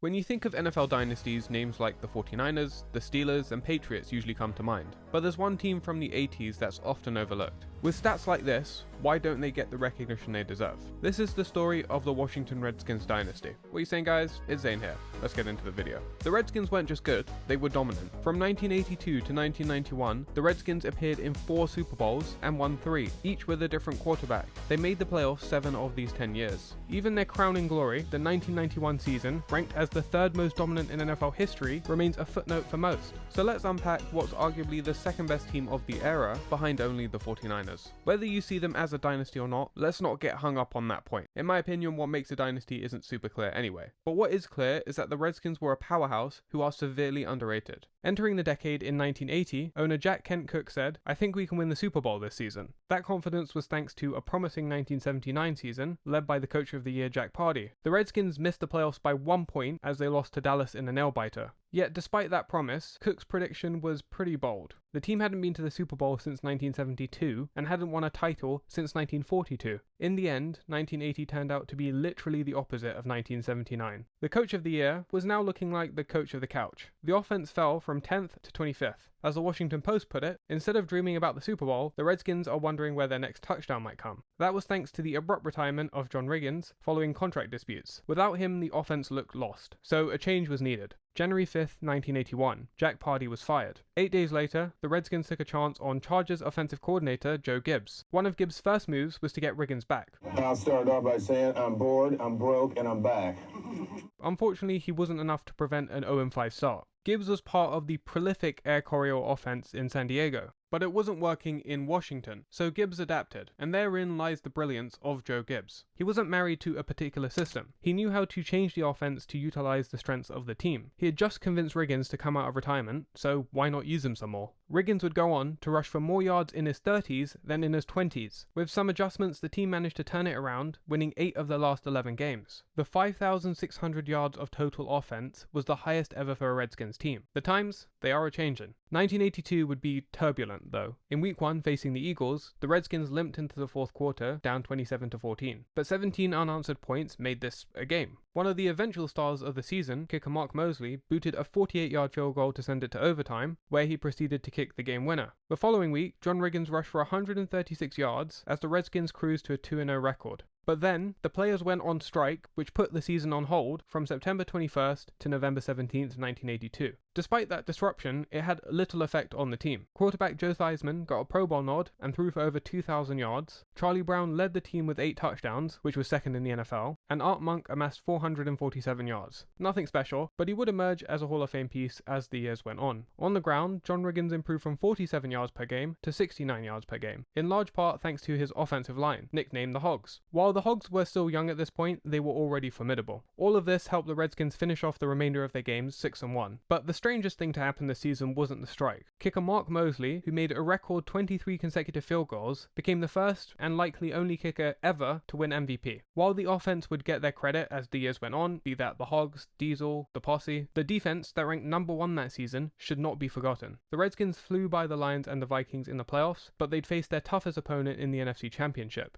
When you think of NFL dynasties, names like the 49ers, the Steelers, and Patriots usually come to mind. But there's one team from the 80s that's often overlooked. With stats like this, why don't they get the recognition they deserve? This is the story of the Washington Redskins dynasty. What are you saying, guys? It's Zane here. Let's get into the video. The Redskins weren't just good, they were dominant. From 1982 to 1991, the Redskins appeared in 4 Super Bowls and won 3, each with a different quarterback. They made the playoffs 7 of these 10 years. Even their crowning glory, the 1991 season, ranked as the 3rd most dominant in NFL history, remains a footnote for most. So let's unpack what's arguably the 2nd best team of the era, behind only the 49ers. Whether you see them as a dynasty or not, let's not get hung up on that point. In my opinion, what makes a dynasty isn't super clear anyway. But what is clear is that the Redskins were a powerhouse who are severely underrated. Entering the decade in 1980, owner Jack Kent Cooke said, "I think we can win the Super Bowl this season." That confidence was thanks to a promising 1979 season, led by the Coach of the Year Jack Pardee. The Redskins missed the playoffs by 1 point as they lost to Dallas in a nail-biter. Yet despite that promise, Cooke's prediction was pretty bold. The team hadn't been to the Super Bowl since 1972 and hadn't won a title since 1942. In the end, 1980 turned out to be literally the opposite of 1979. The Coach of the Year was now looking like the coach of the couch. The offense fell from 10th to 25th. As the Washington Post put it, instead of dreaming about the Super Bowl, the Redskins are wondering where their next touchdown might come. That was thanks to the abrupt retirement of John Riggins following contract disputes. Without him, the offense looked lost, so a change was needed. January 5th, 1981, Jack Pardee was fired. 8 days later, the Redskins took a chance on Chargers offensive coordinator Joe Gibbs. One of Gibbs' first moves was to get Riggins back. I'll start off by saying I'm bored, I'm broke, and I'm back. Unfortunately, he wasn't enough to prevent an 0-5 start. Gibbs was part of the prolific Air Coryell offense in San Diego, but it wasn't working in Washington, so Gibbs adapted, and therein lies the brilliance of Joe Gibbs. He wasn't married to a particular system. He knew how to change the offense to utilize the strengths of the team. He had just convinced Riggins to come out of retirement, so why not use him some more? Riggins would go on to rush for more yards in his 30s than in his 20s. With some adjustments, the team managed to turn it around, winning 8 of their last 11 games. The 5,600 yards of total offense was the highest ever for a Redskins team. The times, they are a-changin'. 1982 would be turbulent, though. In week 1 facing the Eagles, the Redskins limped into the 4th quarter, down 27-14. But 17 unanswered points made this a game. One of the eventual stars of the season, kicker Mark Mosley, booted a 48-yard field goal to send it to overtime, where he proceeded to kick the game winner. The following week, John Riggins rushed for 136 yards as the Redskins cruised to a 2-0 record. But then, the players went on strike, which put the season on hold from September 21st to November 17th, 1982. Despite that disruption, it had little effect on the team. Quarterback Joe Theismann got a Pro Bowl nod and threw for over 2,000 yards. Charlie Brown led the team with 8 touchdowns, which was 2nd in the NFL, and Art Monk amassed 447 yards. Nothing special, but he would emerge as a Hall of Fame piece as the years went on. On the ground, John Riggins improved from 47 yards per game to 69 yards per game, in large part thanks to his offensive line, nicknamed the Hogs. While the Hogs were still young at this point, they were already formidable. All of this helped the Redskins finish off the remainder of their games 6-1. But the strangest thing to happen this season wasn't the strike. Kicker Mark Mosley, who made a record 23 consecutive field goals, became the first and likely only kicker ever to win MVP. While the offense would get their credit as the years went on, be that the Hogs, Diesel, the Posse, the defense that ranked number 1 that season should not be forgotten. The Redskins flew by the Lions and the Vikings in the playoffs, but they'd face their toughest opponent in the NFC Championship.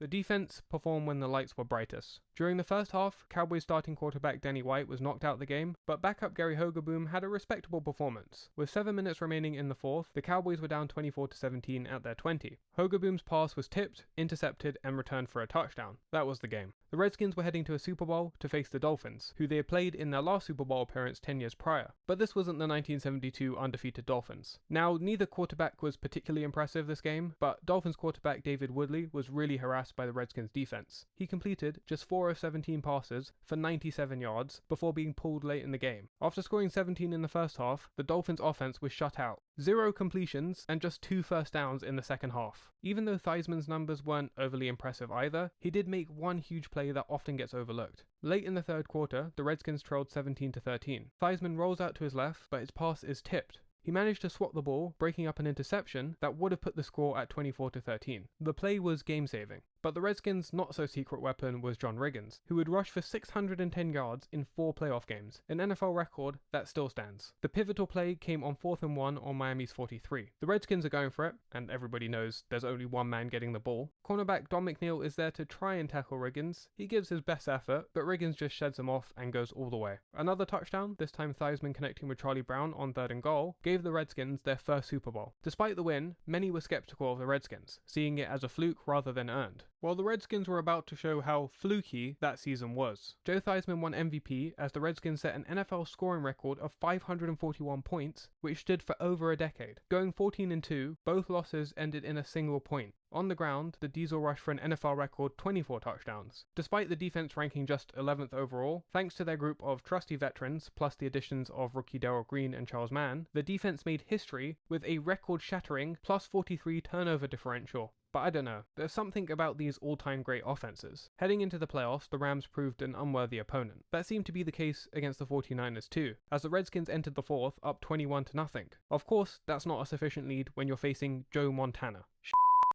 The defense performed when the lights were brightest. During the first half, Cowboys starting quarterback Danny White was knocked out the game, but backup Gary Hogeboom had a respectable performance. With 7 minutes remaining in the 4th, the Cowboys were down 24-17 at their 20. Hogeboom's pass was tipped, intercepted, and returned for a touchdown. That was the game. The Redskins were heading to a Super Bowl to face the Dolphins, who they had played in their last Super Bowl appearance 10 years prior. But this wasn't the 1972 undefeated Dolphins. Now, neither quarterback was particularly impressive this game, but Dolphins quarterback David Woodley was really harassed by the Redskins defense. He completed just 4 of 17 passes for 97 yards before being pulled late in the game. After scoring 17 in the first half, the Dolphins offense was shut out. 0 completions and just 2 first downs in the second half. Even though Theismann's numbers weren't overly impressive either, he did make one huge play that often gets overlooked. Late in the 3rd quarter, the Redskins trailed 17-13. Theismann rolls out to his left, but his pass is tipped. He managed to swat the ball, breaking up an interception that would have put the score at 24-13. The play was game-saving. But the Redskins' not-so-secret weapon was John Riggins, who would rush for 610 yards in 4 playoff games, an NFL record that still stands. The pivotal play came on 4th and 1 on Miami's 43. The Redskins are going for it, and everybody knows there's only one man getting the ball. Cornerback Don McNeil is there to try and tackle Riggins. He gives his best effort, but Riggins just sheds him off and goes all the way. Another touchdown, this time Theismann connecting with Charlie Brown on 3rd and goal, gave the Redskins their first Super Bowl. Despite the win, many were skeptical of the Redskins, seeing it as a fluke rather than earned. While the Redskins were about to show how fluky that season was. Joe Theismann won MVP as the Redskins set an NFL scoring record of 541 points, which stood for over a decade. Going 14-2, both losses ended in a single point. On the ground, the Diesel rushed for an NFL record 24 touchdowns. Despite the defense ranking just 11th overall, thanks to their group of trusty veterans, plus the additions of rookie Darrell Green and Charles Mann, the defense made history with a record-shattering plus 43 turnover differential. But I don't know, there's something about these all-time great offenses. Heading into the playoffs, the Rams proved an unworthy opponent. That seemed to be the case against the 49ers too, as the Redskins entered the 4th up 21-0. Of course, that's not a sufficient lead when you're facing Joe Montana.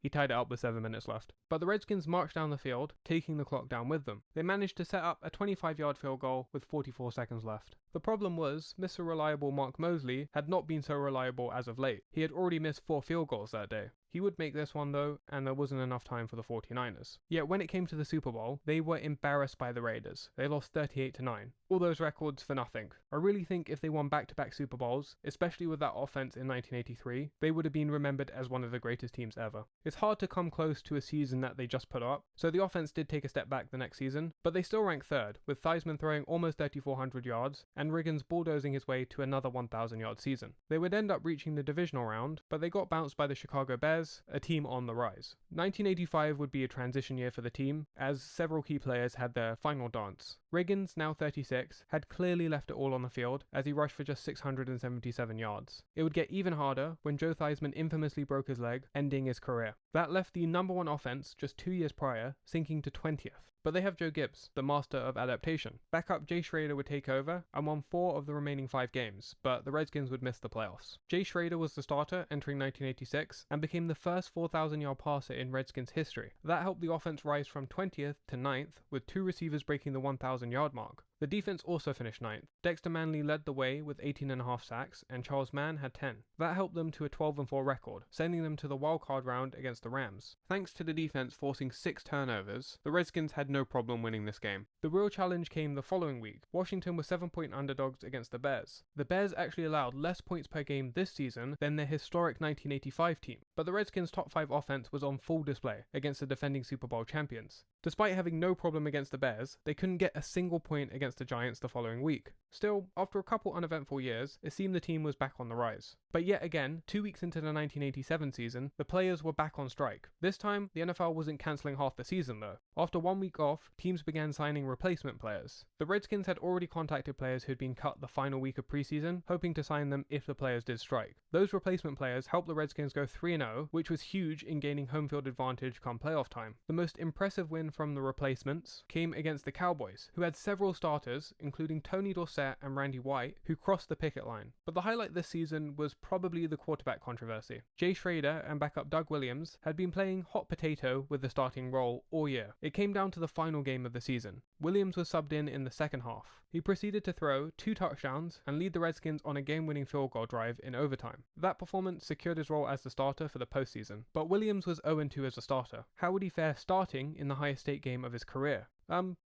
He tied it up with 7 minutes left. But the Redskins marched down the field, taking the clock down with them. They managed to set up a 25-yard field goal with 44 seconds left. The problem was, Mr. Reliable Mark Mosley had not been so reliable as of late. He had already missed 4 field goals that day. He would make this one though, and there wasn't enough time for the 49ers. Yet when it came to the Super Bowl, they were embarrassed by the Raiders. They lost 38-9. All those records for nothing. I really think if they won back-to-back Super Bowls, especially with that offense in 1983, they would have been remembered as one of the greatest teams ever. It's hard to come close to a season that they just put up, so the offense did take a step back the next season, but they still rank 3rd, with Theismann throwing almost 3,400 yards, and Riggins bulldozing his way to another 1,000-yard season. They would end up reaching the divisional round, but they got bounced by the Chicago Bears, a team on the rise. 1985 would be a transition year for the team, as several key players had their final dance. Riggins, now 36, had clearly left it all on the field as he rushed for just 677 yards. It would get even harder when Joe Theismann infamously broke his leg, ending his career. That left the #1 offense just 2 years prior sinking to 20th. But they have Joe Gibbs, the master of adaptation. Backup Jay Schrader would take over and won 4 of the remaining 5 games, but the Redskins would miss the playoffs. Jay Schrader was the starter entering 1986 and became the first 4,000-yard passer in Redskins history. That helped the offense rise from 20th to 9th, with 2 receivers breaking the 1,000-yard mark. The defense also finished 9th. Dexter Manley led the way with 18.5 sacks, and Charles Mann had 10. That helped them to a 12-4 record, sending them to the wildcard round against the Rams. Thanks to the defense forcing 6 turnovers, the Redskins had no problem winning this game. The real challenge came the following week. Washington were 7-point underdogs against the Bears. The Bears actually allowed less points per game this season than their historic 1985 team, but the Redskins' top 5 offense was on full display against the defending Super Bowl champions. Despite having no problem against the Bears, they couldn't get a single point against the Giants the following week. Still, after a couple uneventful years, it seemed the team was back on the rise. But yet again, 2 weeks into the 1987 season, the players were back on strike. This time, the NFL wasn't cancelling half the season though. After 1 week off, teams began signing replacement players. The Redskins had already contacted players who'd been cut the final week of preseason, hoping to sign them if the players did strike. Those replacement players helped the Redskins go 3-0, which was huge in gaining home field advantage come playoff time. The most impressive win from the replacements came against the Cowboys, who had several starters, including Tony Dorsett and Randy White, who crossed the picket line. But the highlight this season was probably the quarterback controversy. Jay Schrader and backup Doug Williams had been playing hot potato with the starting role all year. It came down to the final game of the season. Williams was subbed in the second half. He proceeded to throw 2 touchdowns and lead the Redskins on a game-winning field goal drive in overtime. That performance secured his role as the starter for the postseason. But Williams was 0-2 as a starter. How would he fare starting in the highest stake game of his career?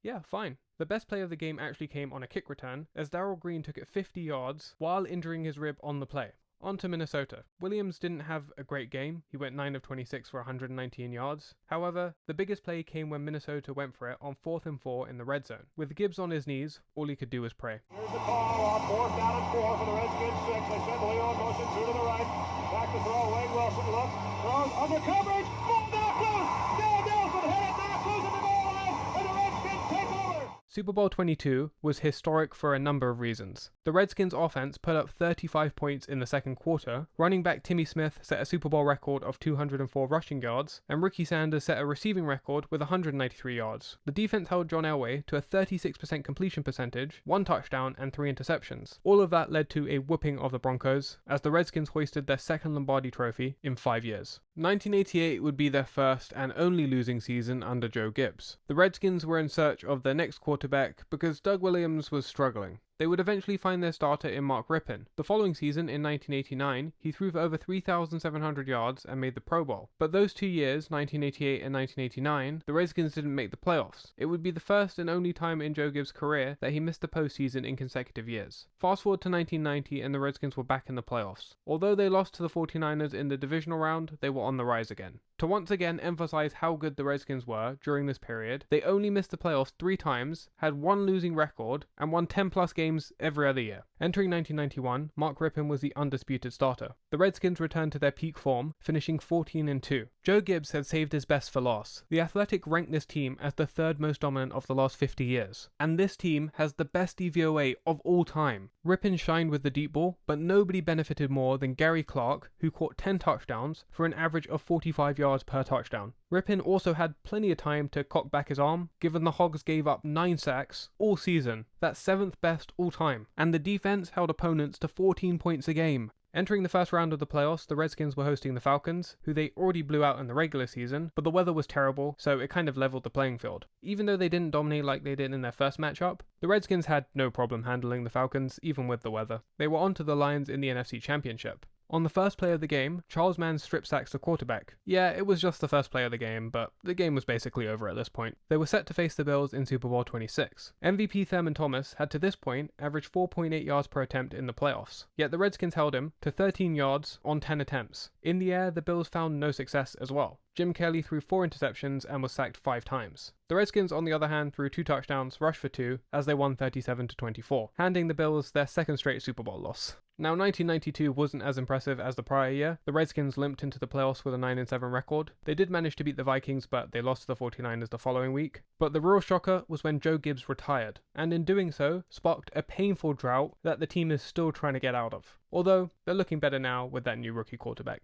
Yeah, fine. The best play of the game actually came on a kick return, as Darrell Green took it 50 yards while injuring his rib on the play. On to Minnesota. Williams didn't have a great game. He went 9 of 26 for 119 yards. However, the biggest play came when Minnesota went for it on 4th and 4 in the red zone. With Gibbs on his knees, all he could do was pray. Here's the call on 4th down and 4 for the Redskins 6. They send Leo in motion through to the right. Back to throw. Wayne Wilson looks. Throws under coverage. Ball back loose. Dale Nelson headed back loose at the goal line. And the Redskins take over. Super Bowl 22 was historic for a number of reasons. The Redskins offense put up 35 points in the second quarter, running back Timmy Smith set a Super Bowl record of 204 rushing yards, and Ricky Sanders set a receiving record with 193 yards. The defense held John Elway to a 36% completion percentage, 1 touchdown and 3 interceptions. All of that led to a whooping of the Broncos, as the Redskins hoisted their second Lombardi trophy in 5 years. 1988 would be their first and only losing season under Joe Gibbs. The Redskins were in search of their next quarterback because Doug Williams was struggling. They would eventually find their starter in Mark Rypien. The following season, in 1989, he threw for over 3,700 yards and made the Pro Bowl. But those 2 years, 1988 and 1989, the Redskins didn't make the playoffs. It would be the first and only time in Joe Gibbs' career that he missed the postseason in consecutive years. Fast forward to 1990 and the Redskins were back in the playoffs. Although they lost to the 49ers in the divisional round, they were on the rise again. To once again emphasize how good the Redskins were during this period, they only missed the playoffs 3 times, had 1 losing record, and won 10 plus games every other year. Entering 1991, Mark Rypien was the undisputed starter. The Redskins returned to their peak form, finishing 14-2. Joe Gibbs had saved his best for last. The Athletic ranked this team as the 3rd most dominant of the last 50 years. And this team has the best DVOA of all time. Rypien shined with the deep ball, but nobody benefited more than Gary Clark, who caught 10 touchdowns for an average of 45 yards per touchdown. Rypien also had plenty of time to cock back his arm, given the Hogs gave up 9 sacks all season. That's 7th best all time. And the defense held opponents to 14 points a game. Entering the first round of the playoffs, the Redskins were hosting the Falcons, who they already blew out in the regular season, but the weather was terrible, so it kind of leveled the playing field. Even though they didn't dominate like they did in their first matchup, the Redskins had no problem handling the Falcons, even with the weather. They were onto the Lions in the NFC Championship. On the first play of the game, Charles Mann strip sacks the quarterback. Yeah, it was just the first play of the game, but the game was basically over at this point. They were set to face the Bills in Super Bowl 26. MVP Thurman Thomas had to this point averaged 4.8 yards per attempt in the playoffs, yet the Redskins held him to 13 yards on 10 attempts. In the air, the Bills found no success as well. Jim Kelly threw 4 interceptions and was sacked 5 times. The Redskins, on the other hand, threw 2 touchdowns, rushed for 2, as they won 37-24, handing the Bills their 2nd straight Super Bowl loss. Now, 1992 wasn't as impressive as the prior year. The Redskins limped into the playoffs with a 9-7 record. They did manage to beat the Vikings, but they lost to the 49ers the following week. But the real shocker was when Joe Gibbs retired, and in doing so, sparked a painful drought that the team is still trying to get out of. Although, they're looking better now with that new rookie quarterback.